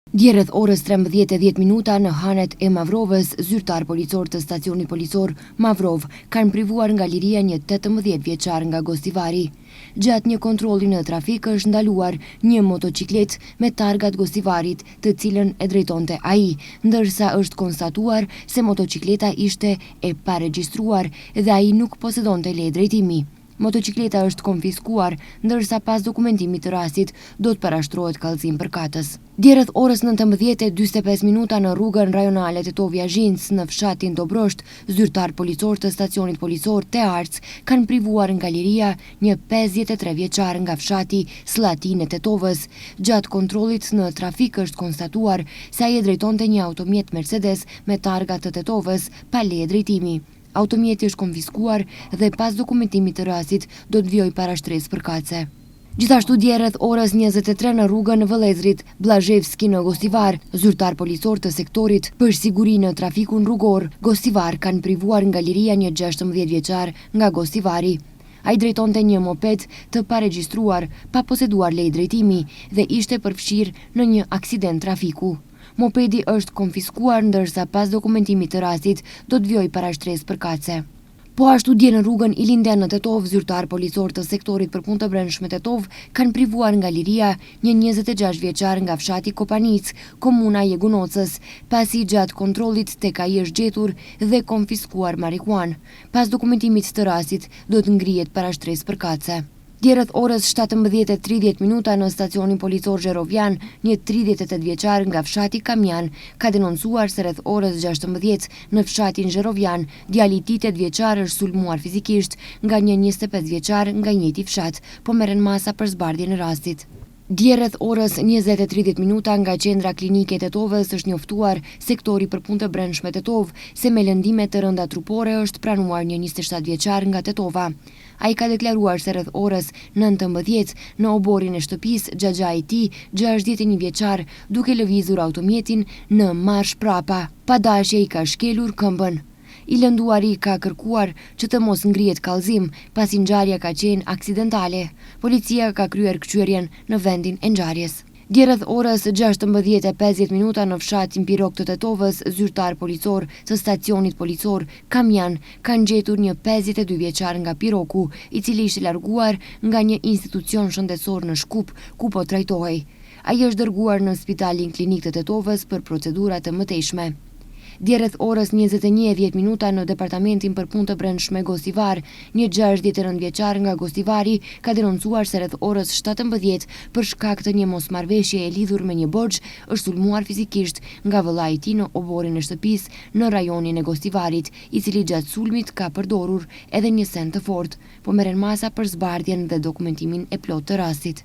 Dje rreth orës 13:10 në hanet e Mavrovës, zyrtar policor të stacionit policor Mavrov kanë privuar nga liria një 18 vjeçar nga Gostivari. Gjatë një kontrolli në trafik është ndaluar një motociklet me targat Gostivarit, të cilën e drejtonte ai, ndërsa është konstatuar se motocikleta ishte e paregjistruar dhe ai nuk posedonte leje drejtimi. Motocikleta është konfiskuar, ndërsa pas dokumentimit të rastit do të parashtrohet kallëzim përkatës. Dje rreth orës 19:45 në rrugën rajonale Tetovia-Zhinës në fshatin Dobrosht, zyrtar policor të stacionit policor Te Arc kanë privuar nga liria një 53 vjeçar nga fshati Slatin e Tetovës. Gjatë kontrollit në trafik është konstatuar se ai e drejtonte një automjet Mercedes me targa të Tetovës pa leje drejtimi. Automjeti është konfiskuar dhe pas dokumentimit të rastit do të vijojë parashtresë përkatëse. Gjithashtu dje rreth orës 23 në rrugën Vëllezrit Blazhevski në Gostivar, zyrtar policor të sektorit për siguri në trafikun rrugor Gostivar kanë privuar nga liria një 16 vjeçar nga Gostivari. Ai drejtonte një moped të paregjistruar, pa poseduar leje drejtimi dhe ishte përfshirë në një aksident trafiku. Mopedi është konfiskuar, ndërsa pas dokumentimit të rastit do të vijojë parashtresë përkatëse. Po ashtu dje në rrugën Ilinden në Tetov, zyrtar policor të sektorit për punë të brendshme Tetov kanë privuar nga liria një 26 vjeçar nga fshati Kopanic, komuna Jegunocës, pasi gjatë kontrollit tek ai është gjetur dhe konfiskuar marihuan. Pas dokumentimit të rastit do të ngrihet parashtresë përkatëse. Dje rreth orës 17:30 në stacionin policor Zherovian, një 38 vjeçar nga fshati Kamjan ka denoncuar se rreth orës 16 në fshatin Zherovian, djali i tij 8 vjeçar është sulmuar fizikisht nga një 25 vjeçar nga njëjti fshat, po merren masa për zbardhjen e rastit. Dje rreth orës 20:30 nga qendra klinike e Tetovës është njoftuar sektori për punë të brendshme Tetov se me lëndime të rënda trupore është pranuar një 27 vjeçar nga Tetova. Ai ka deklaruar se rreth orës 19 në oborin e shtëpisë xhaxha i tij, 61 vjeçar, duke lëvizur automjetin në marsh prapa. Pa dashje i ka shkelur këmbën. I lënduari ka kërkuar që të mos ngrihet kallëzim, pasi ngjarja ka qenë aksidentale. Policia ka kryer kçyerjen në vendin e ngjarjes. Dje rreth orës 16:50 në fshatin Pirok të Tetovës, zyrtar policor të stacionit policor Kamjan kanë gjetur një 52 vjeçar nga Piroku, i cili ishte larguar nga një institucion shëndetësor në Shkup, ku po trajtohej. Ai është dërguar në spitalin klinik të Tetovës për procedura të mëtejshme. Dje rreth orës 21:10 në departamentin për punë të brendshme Gostivar, një 69 vjeçar nga Gostivari ka denoncuar se rreth orës 17 për shkak të një mosmarrëveshje e lidhur me një borxh është sulmuar fizikisht nga vëllai i tij në oborin e shtëpisë në rajonin e Gostivarit, i cili gjatë sulmit ka përdorur edhe një send të fortë, po merren masa për zbardhjen dhe dokumentimin e plotë të rastit.